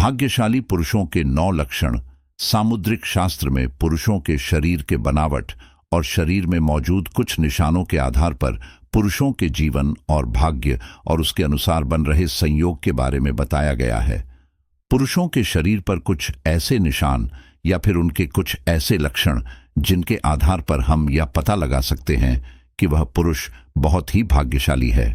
भाग्यशाली पुरुषों के 9 लक्षण। सामुद्रिक शास्त्र में पुरुषों के शरीर के बनावट और शरीर में मौजूद कुछ निशानों के आधार पर पुरुषों के जीवन और भाग्य और उसके अनुसार बन रहे संयोग के बारे में बताया गया है। पुरुषों के शरीर पर कुछ ऐसे निशान या फिर उनके कुछ ऐसे लक्षण जिनके आधार पर हम यह पता लगा सकते हैं कि वह पुरुष बहुत ही भाग्यशाली है।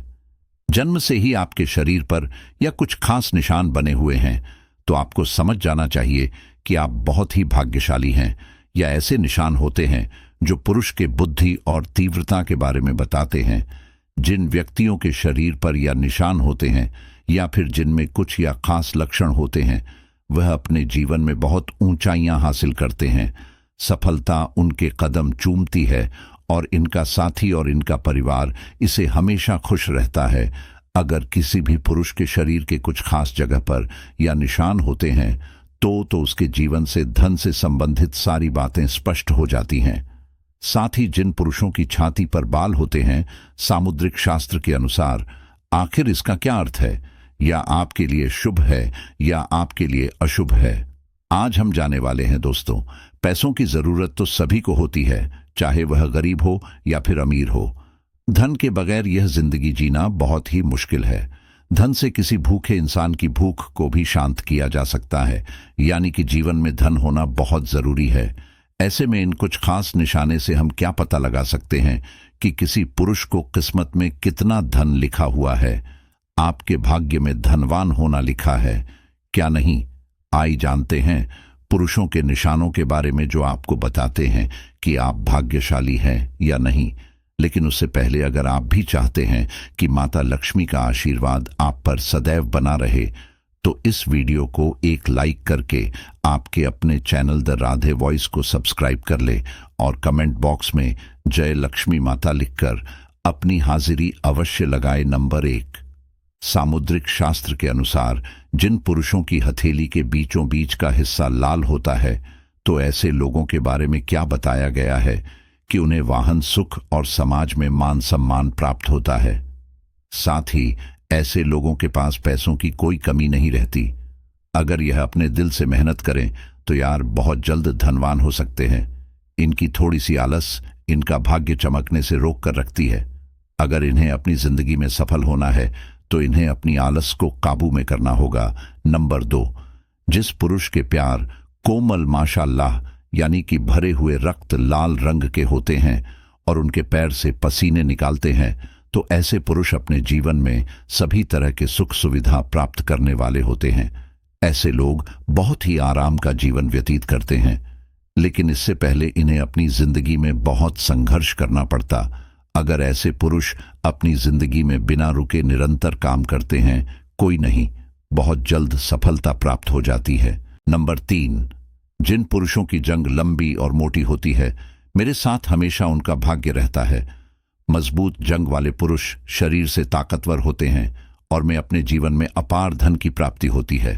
जन्म से ही आपके शरीर पर या कुछ खास निशान बने हुए हैं तो आपको समझ जाना चाहिए कि आप बहुत ही भाग्यशाली हैं, या ऐसे निशान होते हैं जो पुरुष के बुद्धि और तीव्रता के बारे में बताते हैं। जिन व्यक्तियों के शरीर पर या निशान होते हैं या फिर जिनमें कुछ या खास लक्षण होते हैं वह अपने जीवन में बहुत ऊंचाइयां हासिल करते हैं। सफलता उनके कदम चूमती है और इनका साथी और इनका परिवार इसे हमेशा खुश रहता है। अगर किसी भी पुरुष के शरीर के कुछ खास जगह पर या निशान होते हैं तो उसके जीवन से धन से संबंधित सारी बातें स्पष्ट हो जाती हैं। साथ ही जिन पुरुषों की छाती पर बाल होते हैं, सामुद्रिक शास्त्र के अनुसार आखिर इसका क्या अर्थ है, या आपके लिए शुभ है या आपके लिए अशुभ है, आज हम जाने वाले हैं। दोस्तों, पैसों की जरूरत तो सभी को होती है, चाहे वह गरीब हो या फिर अमीर हो। धन के बगैर यह जिंदगी जीना बहुत ही मुश्किल है। धन से किसी भूखे इंसान की भूख को भी शांत किया जा सकता है, यानी कि जीवन में धन होना बहुत जरूरी है। ऐसे में इन कुछ खास निशाने से हम क्या पता लगा सकते हैं कि किसी पुरुष को किस्मत में कितना धन लिखा हुआ है। आपके भाग्य में धनवान होना लिखा है क्या नहीं, आइए जानते हैं पुरुषों के निशानों के बारे में जो आपको बताते हैं कि आप भाग्यशाली हैं या नहीं। लेकिन उससे पहले अगर आप भी चाहते हैं कि माता लक्ष्मी का आशीर्वाद आप पर सदैव बना रहे तो इस वीडियो को एक लाइक करके आपके अपने चैनल द राधे वॉइस को सब्सक्राइब कर ले और कमेंट बॉक्स में जय लक्ष्मी माता लिखकर अपनी हाजिरी अवश्य लगाए। नंबर 1, सामुद्रिक शास्त्र के अनुसार जिन पुरुषों की हथेली के बीचों बीच का हिस्सा लाल होता है तो ऐसे लोगों के बारे में क्या बताया गया है कि उन्हें वाहन सुख और समाज में मान सम्मान प्राप्त होता है। साथ ही ऐसे लोगों के पास पैसों की कोई कमी नहीं रहती। अगर यह अपने दिल से मेहनत करें तो यार बहुत जल्द धनवान हो सकते हैं। इनकी थोड़ी सी आलस इनका भाग्य चमकने से रोक कर रखती है। अगर इन्हें अपनी जिंदगी में सफल होना है तो इन्हें अपनी आलस को काबू में करना होगा। नंबर 2, जिस पुरुष के प्यार कोमल माशाल्लाह यानी कि भरे हुए रक्त लाल रंग के होते हैं और उनके पैर से पसीने निकालते हैं तो ऐसे पुरुष अपने जीवन में सभी तरह के सुख सुविधा प्राप्त करने वाले होते हैं। ऐसे लोग बहुत ही आराम का जीवन व्यतीत करते हैं, लेकिन इससे पहले इन्हें अपनी जिंदगी में बहुत संघर्ष करना पड़ता। अगर ऐसे पुरुष अपनी जिंदगी में बिना रुके निरंतर काम करते हैं, कोई नहीं, बहुत जल्द सफलता प्राप्त हो जाती है। नंबर 3, जिन पुरुषों की जंग लंबी और मोटी होती है, मेरे साथ हमेशा उनका भाग्य रहता है। मजबूत जंग वाले पुरुष शरीर से ताकतवर होते हैं और में अपने जीवन में अपार धन की प्राप्ति होती है।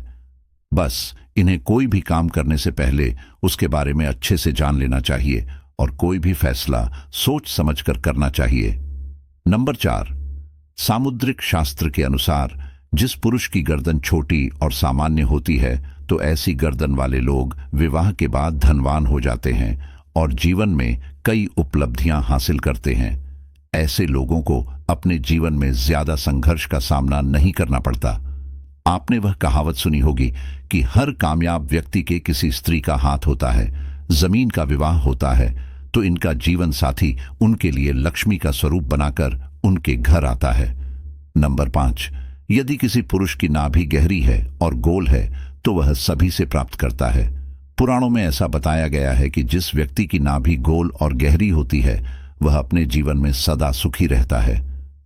बस इन्हें कोई भी काम करने से पहले उसके बारे में अच्छे से जान लेना चाहिए और कोई भी फैसला सोच समझकर करना चाहिए। नंबर 4, सामुद्रिक शास्त्र के अनुसार जिस पुरुष की गर्दन छोटी और सामान्य होती है तो ऐसी गर्दन वाले लोग विवाह के बाद धनवान हो जाते हैं और जीवन में कई उपलब्धियां हासिल करते हैं। ऐसे लोगों को अपने जीवन में ज्यादा संघर्ष का सामना नहीं करना पड़ता। आपने वह कहावत सुनी होगी कि हर कामयाब व्यक्ति के किसी स्त्री का हाथ होता है। जमीन का विवाह होता है तो इनका जीवन साथी उनके लिए लक्ष्मी का स्वरूप बनाकर उनके घर आता है। नंबर 5, यदि किसी पुरुष की नाभि गहरी है और गोल है तो वह सभी से प्राप्त करता है। पुराणों में ऐसा बताया गया है कि जिस व्यक्ति की नाभि गोल और गहरी होती है वह अपने जीवन में सदा सुखी रहता है।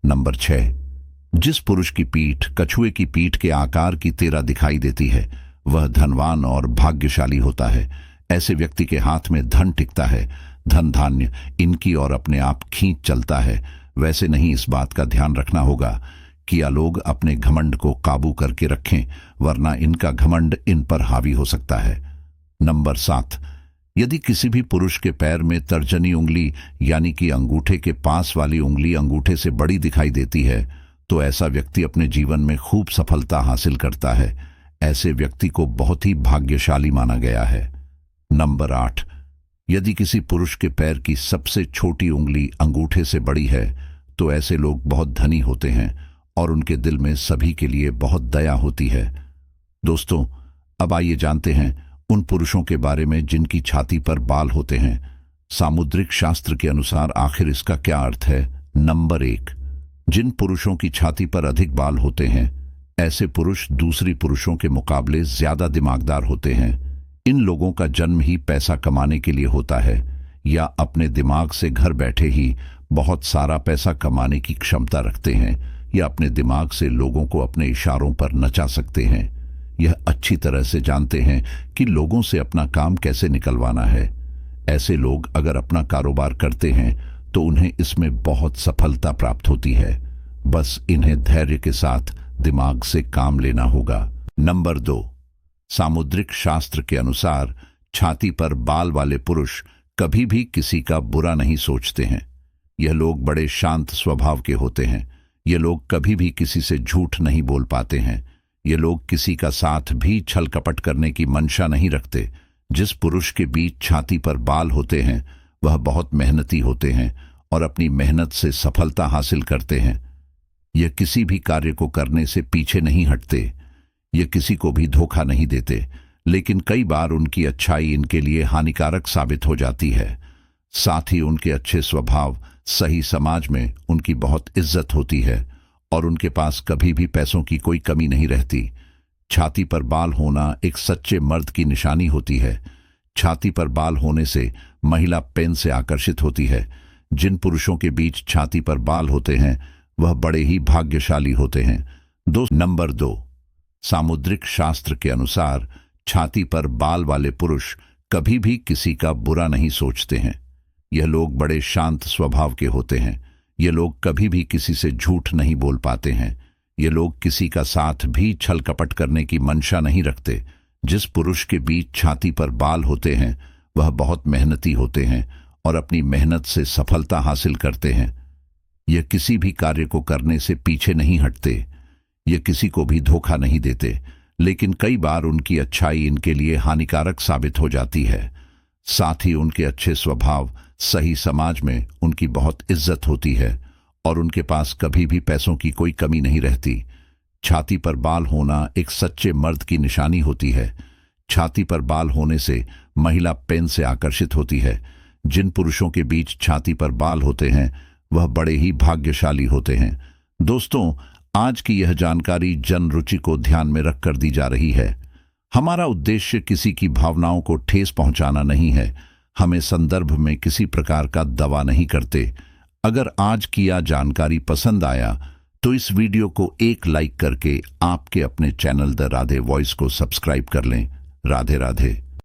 नंबर 6, जिस पुरुष की पीठ कछुए की पीठ के आकार की तरह दिखाई देती है वह धनवान और भाग्यशाली होता है। ऐसे व्यक्ति के हाथ में धन टिकता है, धन धान्य इनकी और अपने आप खींच चलता है। वैसे नहीं, इस बात का ध्यान रखना होगा कि यह लोग अपने घमंड को काबू करके रखें, वरना इनका घमंड इन पर हावी हो सकता है। नंबर 7, यदि किसी भी पुरुष के पैर में तर्जनी उंगली यानी कि अंगूठे के पास वाली उंगली अंगूठे से बड़ी दिखाई देती है तो ऐसा व्यक्ति अपने जीवन में खूब सफलता हासिल करता है। ऐसे व्यक्ति को बहुत ही भाग्यशाली माना गया है। नंबर 8, यदि किसी पुरुष के पैर की सबसे छोटी उंगली अंगूठे से बड़ी है तो ऐसे लोग बहुत धनी होते हैं और उनके दिल में सभी के लिए बहुत दया होती है। दोस्तों, अब आइए जानते हैं उन पुरुषों के बारे में जिनकी छाती पर बाल होते हैं। सामुद्रिक शास्त्र के अनुसार आखिर इसका क्या अर्थ है? नंबर 1, जिन पुरुषों की छाती पर अधिक बाल होते हैं ऐसे पुरुष दूसरी पुरुषों के मुकाबले ज्यादा दिमागदार होते हैं। इन लोगों का जन्म ही पैसा कमाने के लिए होता है या अपने दिमाग से घर बैठे ही बहुत सारा पैसा कमाने की क्षमता रखते हैं या अपने दिमाग से लोगों को अपने इशारों पर नचा सकते हैं। यह अच्छी तरह से जानते हैं कि लोगों से अपना काम कैसे निकलवाना है। ऐसे लोग अगर अपना कारोबार करते हैं तो उन्हें इसमें बहुत सफलता प्राप्त होती है। बस इन्हें धैर्य के साथ दिमाग से काम लेना होगा। नंबर 2, सामुद्रिक शास्त्र के अनुसार छाती पर बाल वाले पुरुष कभी भी किसी का बुरा नहीं सोचते हैं। यह लोग बड़े शांत स्वभाव के होते हैं। ये लोग कभी भी किसी से झूठ नहीं बोल पाते हैं। ये लोग किसी का साथ भी छल कपट करने की मंशा नहीं रखते। जिस पुरुष के बीच छाती पर बाल होते हैं वह बहुत मेहनती होते हैं और अपनी मेहनत से सफलता हासिल करते हैं। यह किसी भी कार्य को करने से पीछे नहीं हटते। ये किसी को भी धोखा नहीं देते, लेकिन कई बार उनकी अच्छाई इनके लिए हानिकारक साबित हो जाती है। साथ ही उनके अच्छे स्वभाव सही समाज में उनकी बहुत इज्जत होती है और उनके पास कभी भी पैसों की कोई कमी नहीं रहती। छाती पर बाल होना एक सच्चे मर्द की निशानी होती है। छाती पर बाल होने से महिला पेन से आकर्षित होती है। जिन पुरुषों के बीच छाती पर बाल होते हैं वह बड़े ही भाग्यशाली होते हैं। नंबर 2, सामुद्रिक शास्त्र के अनुसार छाती पर बाल वाले पुरुष कभी भी किसी का बुरा नहीं सोचते हैं। यह लोग बड़े शांत स्वभाव के होते हैं। ये लोग कभी भी किसी से झूठ नहीं बोल पाते हैं। ये लोग किसी का साथ भी छल कपट करने की मंशा नहीं रखते। जिस पुरुष के बीच छाती पर बाल होते हैं वह बहुत मेहनती होते हैं और अपनी मेहनत से सफलता हासिल करते हैं। यह किसी भी कार्य को करने से पीछे नहीं हटते। ये किसी को भी धोखा नहीं देते, लेकिन कई बार उनकी अच्छाई इनके लिए हानिकारक साबित हो जाती है। साथ ही उनके अच्छे स्वभाव सही समाज में उनकी बहुत इज्जत होती है और उनके पास कभी भी पैसों की कोई कमी नहीं रहती। छाती पर बाल होना एक सच्चे मर्द की निशानी होती है। छाती पर बाल होने से महिला पेन से आकर्षित होती है। जिन पुरुषों के बीच छाती पर बाल होते हैं वह बड़े ही भाग्यशाली होते हैं। दोस्तों, आज की यह जानकारी जन रुचि को ध्यान में रखकर दी जा रही है। हमारा उद्देश्य किसी की भावनाओं को ठेस पहुंचाना नहीं है। हमें संदर्भ में किसी प्रकार का दवा नहीं करते। अगर आज की यह जानकारी पसंद आया तो इस वीडियो को एक लाइक करके आपके अपने चैनल द राधे वॉइस को सब्सक्राइब कर लें। राधे राधे।